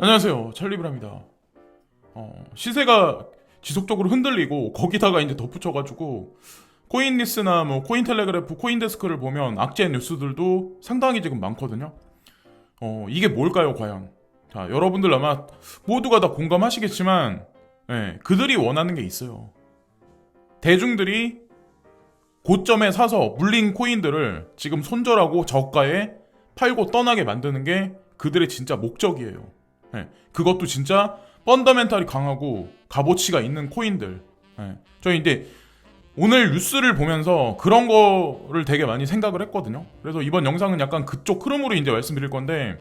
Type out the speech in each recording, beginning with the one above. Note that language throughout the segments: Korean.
안녕하세요, 찰리브라입니다. 시세가 지속적으로 흔들리고 거기다가 이제 덧붙여가지고 코인리스나 뭐 코인텔레그래프, 코인데스크를 보면 악재 뉴스들도 상당히 지금 많거든요. 이게 뭘까요, 과연? 자, 여러분들 아마 모두가 다 공감하시겠지만, 그들이 원하는 게 있어요. 대중들이 고점에 사서 물린 코인들을 지금 손절하고 저가에 팔고 떠나게 만드는 게 그들의 진짜 목적이에요. 그것도 진짜 펀더멘탈이 강하고 값어치가 있는 코인들. 저희 이제 오늘 뉴스를 보면서 그런 거를 되게 많이 생각을 했거든요. 그래서 이번 영상은 약간 그쪽 흐름으로 이제 말씀드릴 건데,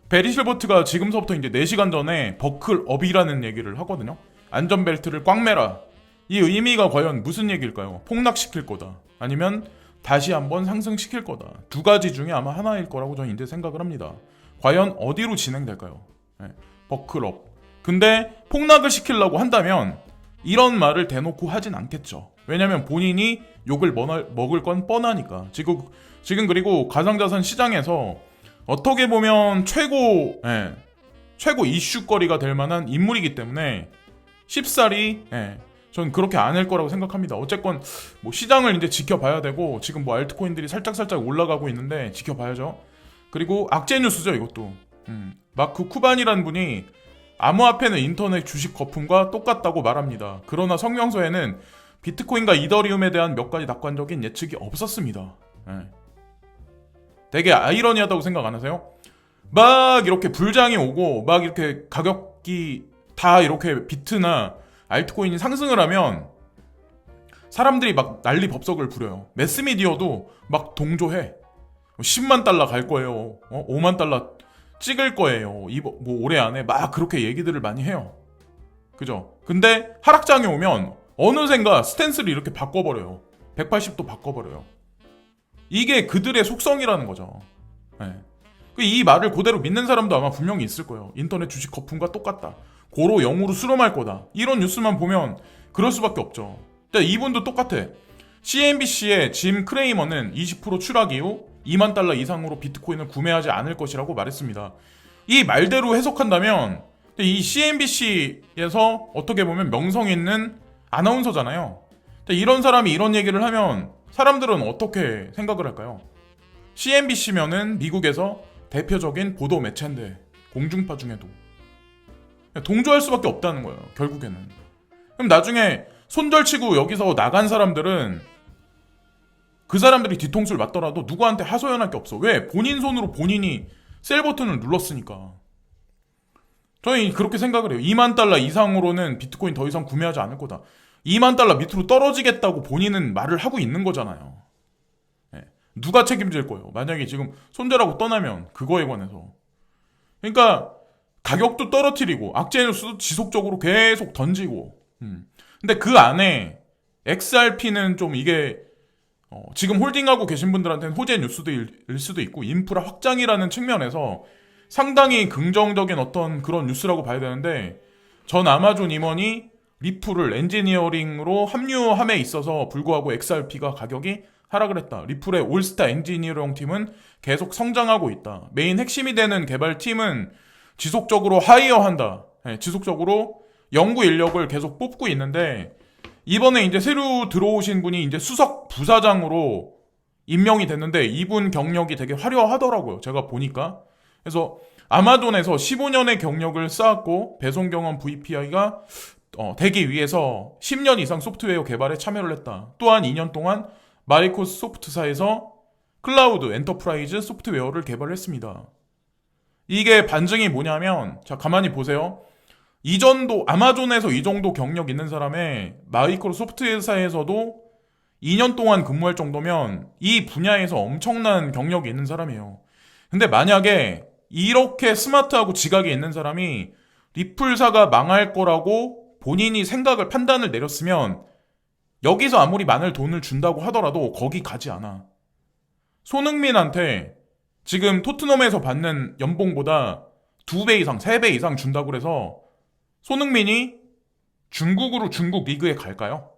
베리 실버트가 지금서부터 이제 4시간 전에 버클업이라는 얘기를 하거든요. 안전벨트를 꽉 매라. 이 의미가 과연 무슨 얘기일까요? 폭락시킬 거다. 아니면 다시 한번 상승시킬 거다. 두 가지 중에 아마 하나일 거라고 저는 이제 생각을 합니다. 과연 어디로 진행될까요? 버클업. 근데 폭락을 시키려고 한다면 이런 말을 대놓고 하진 않겠죠. 왜냐면 본인이 욕을 먹을 건 뻔하니까. 지금 그리고 가상자산 시장에서 어떻게 보면 최고 이슈거리가 될 만한 인물이기 때문에 쉽사리 전 그렇게 안 할 거라고 생각합니다. 어쨌건 뭐 시장을 이제 지켜봐야 되고, 지금 뭐 알트코인들이 살짝 올라가고 있는데 지켜봐야죠. 그리고 악재 뉴스죠, 이것도. 마크 쿠반이라는 분이 암호화폐는 인터넷 주식 거품과 똑같다고 말합니다. 그러나 성명서에는 비트코인과 이더리움에 대한 몇 가지 낙관적인 예측이 없었습니다. 되게 아이러니하다고 생각 안 하세요? 막 이렇게 불장이 오고 막 이렇게 가격이 다 이렇게 비트나 알트코인이 상승을 하면 사람들이 막 난리 법석을 부려요. 매스미디어도 막 동조해. 10만 달러 갈 거예요. 5만 달러 찍을 거예요. 뭐 올해 안에 막 그렇게 얘기들을 많이 해요. 그죠? 근데 하락장에 오면 어느샌가 스탠스를 이렇게 바꿔버려요. 180도 바꿔버려요. 이게 그들의 속성이라는 거죠. 이 말을 그대로 믿는 사람도 아마 분명히 있을 거예요. 인터넷 주식 거품과 똑같다. 고로 0으로 수렴할 거다. 이런 뉴스만 보면 그럴 수밖에 없죠. 근데 이분도 똑같아. CNBC의 짐 크레이머는 20% 추락 이후 2만 달러 이상으로 비트코인을 구매하지 않을 것이라고 말했습니다. 이 말대로 해석한다면 이 CNBC에서 어떻게 보면 명성 있는 아나운서잖아요. 이런 사람이 이런 얘기를 하면 사람들은 어떻게 생각을 할까요? CNBC면은 미국에서 대표적인 보도 매체인데, 공중파 중에도 동조할 수밖에 없다는 거예요, 결국에는. 그럼 나중에 손절치고 여기서 나간 사람들은 그 사람들이 뒤통수를 맞더라도 누구한테 하소연할 게 없어. 왜? 본인 손으로 본인이 셀 버튼을 눌렀으니까. 저는 그렇게 생각을 해요. 2만 달러 이상으로는 비트코인 더 이상 구매하지 않을 거다. 2만 달러 밑으로 떨어지겠다고 본인은 말을 하고 있는 거잖아요. 누가 책임질 거예요? 만약에 지금 손절하고 떠나면 그거에 관해서. 그러니까 가격도 떨어뜨리고 악재 뉴스도 지속적으로 계속 던지고. 근데 그 안에 XRP는 좀 이게 지금 홀딩하고 계신 분들한테는 호재 뉴스일 수도 있고, 인프라 확장이라는 측면에서 상당히 긍정적인 어떤 그런 뉴스라고 봐야 되는데, 전 아마존 임원이 리플을 엔지니어링으로 합류함에 있어서 불구하고 XRP가 가격이 하락을 했다. 리플의 올스타 엔지니어링 팀은 계속 성장하고 있다. 메인 핵심이 되는 개발팀은 지속적으로 하이어한다. 지속적으로 연구 인력을 계속 뽑고 있는데, 이번에 이제 새로 들어오신 분이 이제 수석 부사장으로 임명이 됐는데, 이분 경력이 되게 화려하더라고요. 제가 보니까. 그래서 아마존에서 15년의 경력을 쌓았고, 배송 경험 VPI가 되기 위해서 10년 이상 소프트웨어 개발에 참여를 했다. 또한 2년 동안 마이크로소프트사에서 클라우드 엔터프라이즈 소프트웨어를 개발했습니다. 이게 반증이 뭐냐면, 자, 가만히 보세요. 아마존에서 이 정도 경력 있는 사람의 마이크로소프트사에서도 2년 동안 근무할 정도면 이 분야에서 엄청난 경력이 있는 사람이에요. 근데 만약에 이렇게 스마트하고 지각이 있는 사람이 리플사가 망할 거라고 본인이 판단을 내렸으면, 여기서 아무리 많은 돈을 준다고 하더라도 거기 가지 않아. 손흥민한테 지금 토트넘에서 받는 연봉보다 2배 이상, 3배 이상 준다고 그래서 손흥민이 중국 리그에 갈까요?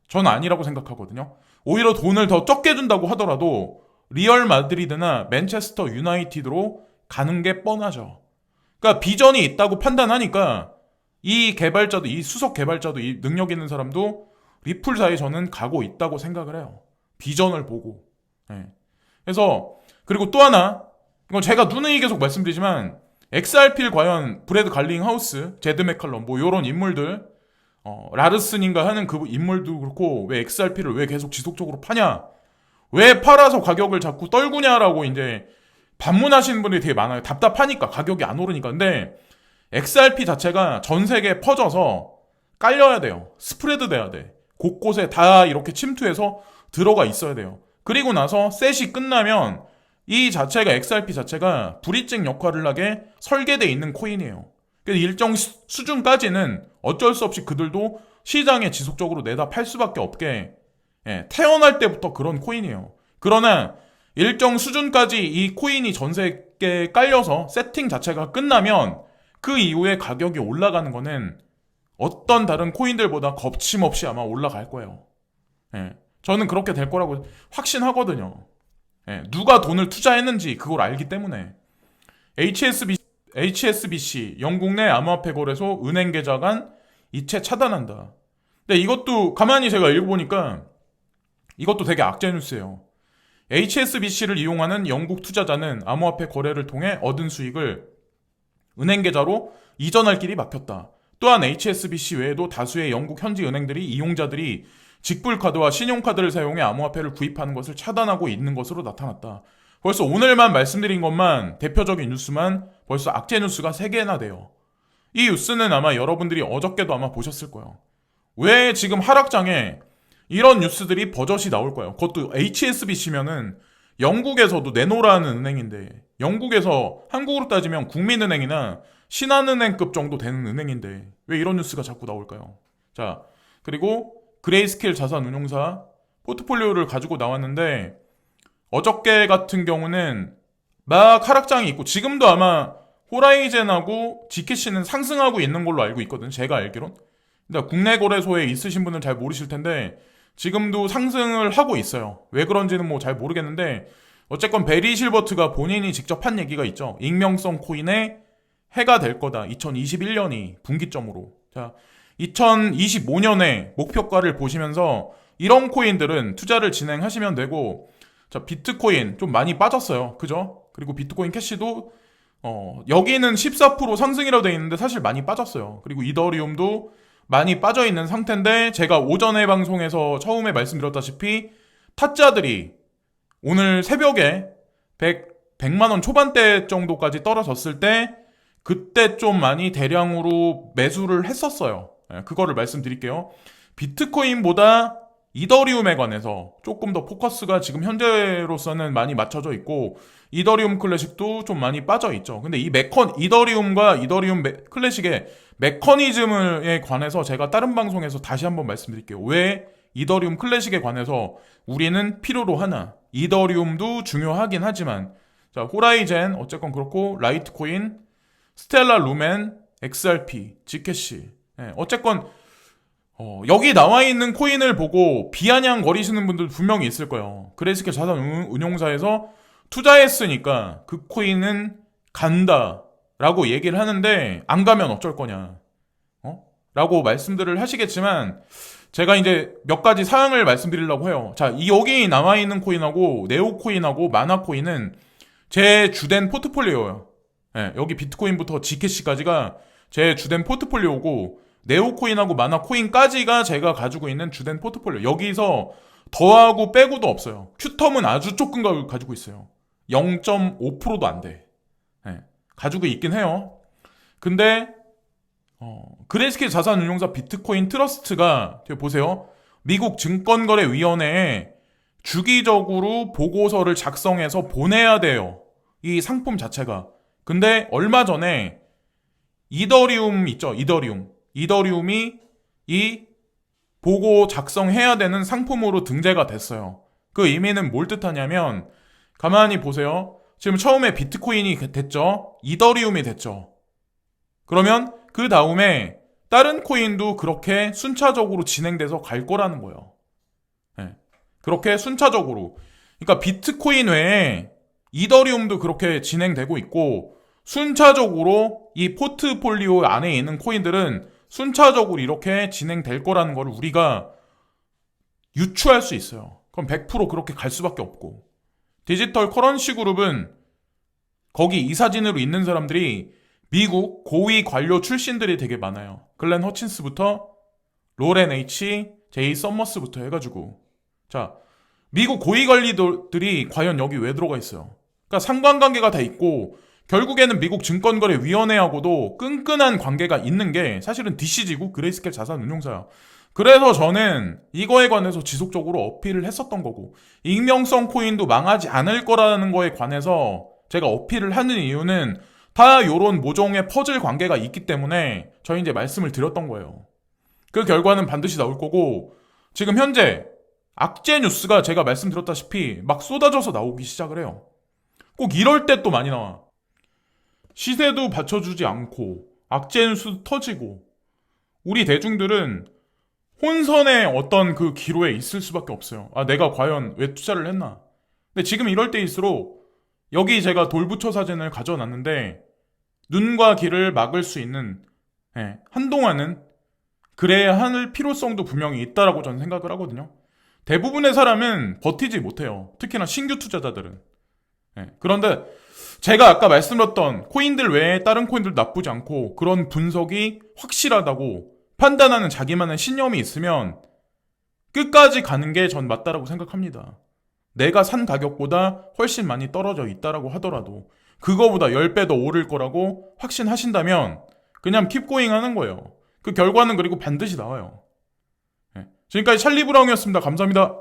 전 아니라고 생각하거든요. 오히려 돈을 더 적게 준다고 하더라도 리얼 마드리드나 맨체스터 유나이티드로 가는 게 뻔하죠. 그러니까 비전이 있다고 판단하니까 이 개발자도, 이 수석 개발자도, 이 능력 있는 사람도 리플사에 저는 가고 있다고 생각을 해요. 비전을 보고. 예. 그래서 그리고 또 하나, 이건 제가 누누이 계속 말씀드리지만 XRP를 과연 브래드 갈링하우스, 제드 맥칼럼 뭐 요런 인물들, 라르슨인가 하는 그 인물도 그렇고 왜 XRP를 왜 계속 지속적으로 파냐, 왜 팔아서 가격을 자꾸 떨구냐라고 이제 반문하시는 분들이 되게 많아요. 답답하니까, 가격이 안 오르니까. 근데 XRP 자체가 전 세계에 퍼져서 깔려야 돼요. 스프레드 돼야 돼. 곳곳에 다 이렇게 침투해서 들어가 있어야 돼요. 그리고 나서 셋이 끝나면 이 자체가, XRP 자체가 브릿징 역할을 하게 설계되어 있는 코인이에요. 그래서 일정 수준까지는 어쩔 수 없이 그들도 시장에 지속적으로 내다 팔 수밖에 없게, 태어날 때부터 그런 코인이에요. 그러나 일정 수준까지 이 코인이 전 세계에 깔려서 세팅 자체가 끝나면 그 이후에 가격이 올라가는 거는 어떤 다른 코인들보다 겁침없이 아마 올라갈 거예요. 저는 그렇게 될 거라고 확신하거든요. 누가 돈을 투자했는지 그걸 알기 때문에. HSBC, 영국 내 암호화폐 거래소 은행 계좌 간 이체 차단한다. 근데 이것도 가만히 제가 읽어보니까 이것도 되게 악재 뉴스예요. HSBC를 이용하는 영국 투자자는 암호화폐 거래를 통해 얻은 수익을 은행 계좌로 이전할 길이 막혔다. 또한 HSBC 외에도 다수의 영국 현지 은행들이 이용자들이 직불카드와 신용카드를 사용해 암호화폐를 구입하는 것을 차단하고 있는 것으로 나타났다. 벌써 오늘만 말씀드린 것만, 대표적인 뉴스만 벌써 악재 뉴스가 3개나 돼요. 이 뉴스는 아마 여러분들이 어저께도 아마 보셨을 거예요. 왜 지금 하락장에 이런 뉴스들이 버젓이 나올 거예요. 그것도 HSBC면은 영국에서도 내노라는 은행인데, 영국에서 한국으로 따지면 국민은행이나 신한은행급 정도 되는 은행인데 왜 이런 뉴스가 자꾸 나올까요? 자, 그리고 그레이스케일 자산운용사 포트폴리오를 가지고 나왔는데 어저께 같은 경우는 막 하락장이 있고, 지금도 아마 호라이젠하고 지캐시는 상승하고 있는 걸로 알고 있거든, 제가 알기론. 근데 국내 거래소에 있으신 분은 잘 모르실 텐데 지금도 상승을 하고 있어요. 왜 그런지는 뭐 잘 모르겠는데 어쨌건 베리 실버트가 본인이 직접 한 얘기가 있죠. 익명성 코인의 해가 될 거다. 2021년이 분기점으로. 자, 2025년에 목표가를 보시면서 이런 코인들은 투자를 진행하시면 되고, 자, 비트코인 좀 많이 빠졌어요. 그죠? 그리고 비트코인 캐시도 여기는 14% 상승이라고 되어 있는데 사실 많이 빠졌어요. 그리고 이더리움도 많이 빠져 있는 상태인데, 제가 오전에 방송에서 처음에 말씀드렸다시피 타짜들이 오늘 새벽에 100만 원 초반대 정도까지 떨어졌을 때 그때 좀 많이 대량으로 매수를 했었어요. 그거를 말씀드릴게요. 비트코인보다 이더리움에 관해서 조금 더 포커스가 지금 현재로서는 많이 맞춰져 있고, 이더리움 클래식도 좀 많이 빠져 있죠. 근데 이 이더리움과 이더리움 클래식의 메커니즘에 관해서 제가 다른 방송에서 다시 한번 말씀드릴게요. 왜 이더리움 클래식에 관해서 우리는 필요로 하나. 이더리움도 중요하긴 하지만, 자, 호라이젠 어쨌건 그렇고, 라이트코인, 스텔라 루멘, XRP, 지캐시, 어쨌건 여기 나와 있는 코인을 보고 비아냥거리시는 분들 분명히 있을 거예요. 그레이스케일 자산운용사에서 투자했으니까 그 코인은 간다라고 얘기를 하는데 안 가면 어쩔 거냐, 라고 말씀들을 하시겠지만, 제가 이제 몇 가지 사항을 말씀드리려고 해요. 자, 여기 나와 있는 코인하고 네오코인하고 마나코인은 제 주된 포트폴리오예요. 여기 비트코인부터 지캐시까지가 제 주된 포트폴리오고, 네오코인하고 마나코인까지가 제가 가지고 있는 주된 포트폴리오. 여기서 더하고 빼고도 없어요. 큐텀은 아주 조금 가지고 있어요. 0.5%도 안 돼. 가지고 있긴 해요. 근데 그레이스케일 자산운용사 비트코인 트러스트가, 보세요, 미국 증권거래위원회에 주기적으로 보고서를 작성해서 보내야 돼요. 이 상품 자체가. 근데 얼마 전에 이더리움 있죠, 이더리움이 이 보고 작성해야 되는 상품으로 등재가 됐어요. 그 의미는 뭘 뜻하냐면, 가만히 보세요. 지금 처음에 비트코인이 됐죠, 이더리움이 됐죠. 그러면 그 다음에 다른 코인도 그렇게 순차적으로 진행돼서 갈 거라는 거예요. 그렇게 순차적으로. 그러니까 비트코인 외에 이더리움도 그렇게 진행되고 있고, 순차적으로 이 포트폴리오 안에 있는 코인들은 순차적으로 이렇게 진행될 거라는 걸 우리가 유추할 수 있어요. 그럼 100% 그렇게 갈 수밖에 없고, 디지털 커런시 그룹은 거기 이사진으로 있는 사람들이 미국 고위 관료 출신들이 되게 많아요. 글렌 허친스부터 로렌 H, 제이 썸머스부터 해가지고, 자, 미국 고위 관리들이 과연 여기 왜 들어가 있어요? 그러니까 상관관계가 다 있고 결국에는 미국 증권거래위원회하고도 끈끈한 관계가 있는 게 사실은 DCG고 그레이스켈 자산운용사야. 그래서 저는 이거에 관해서 지속적으로 어필을 했었던 거고, 익명성 코인도 망하지 않을 거라는 거에 관해서 제가 어필을 하는 이유는 다 요런 모종의 퍼즐 관계가 있기 때문에 저희 이제 말씀을 드렸던 거예요. 그 결과는 반드시 나올 거고, 지금 현재 악재 뉴스가 제가 말씀드렸다시피 막 쏟아져서 나오기 시작을 해요. 꼭 이럴 때 또 많이 나와. 시세도 받쳐주지 않고 악재 뉴스도 터지고, 우리 대중들은 혼선의 어떤 그 기로에 있을 수밖에 없어요. 아, 내가 과연 왜 투자를 했나? 근데 지금 이럴 때일수록 여기 제가 돌부처 사진을 가져놨는데 눈과 귀를 막을 수 있는, 한동안은 그래야 할 필요성도 분명히 있다라고 저는 생각을 하거든요. 대부분의 사람은 버티지 못해요. 특히나 신규 투자자들은. 그런데 제가 아까 말씀드렸던 코인들 외에 다른 코인들 나쁘지 않고 그런 분석이 확실하다고 판단하는 자기만의 신념이 있으면 끝까지 가는 게 전 맞다라고 생각합니다. 내가 산 가격보다 훨씬 많이 떨어져 있다라고 하더라도 그거보다 10배 더 오를 거라고 확신하신다면 그냥 킵고잉 하는 거예요. 그 결과는 그리고 반드시 나와요. 지금까지 찰리 브라운이었습니다. 감사합니다.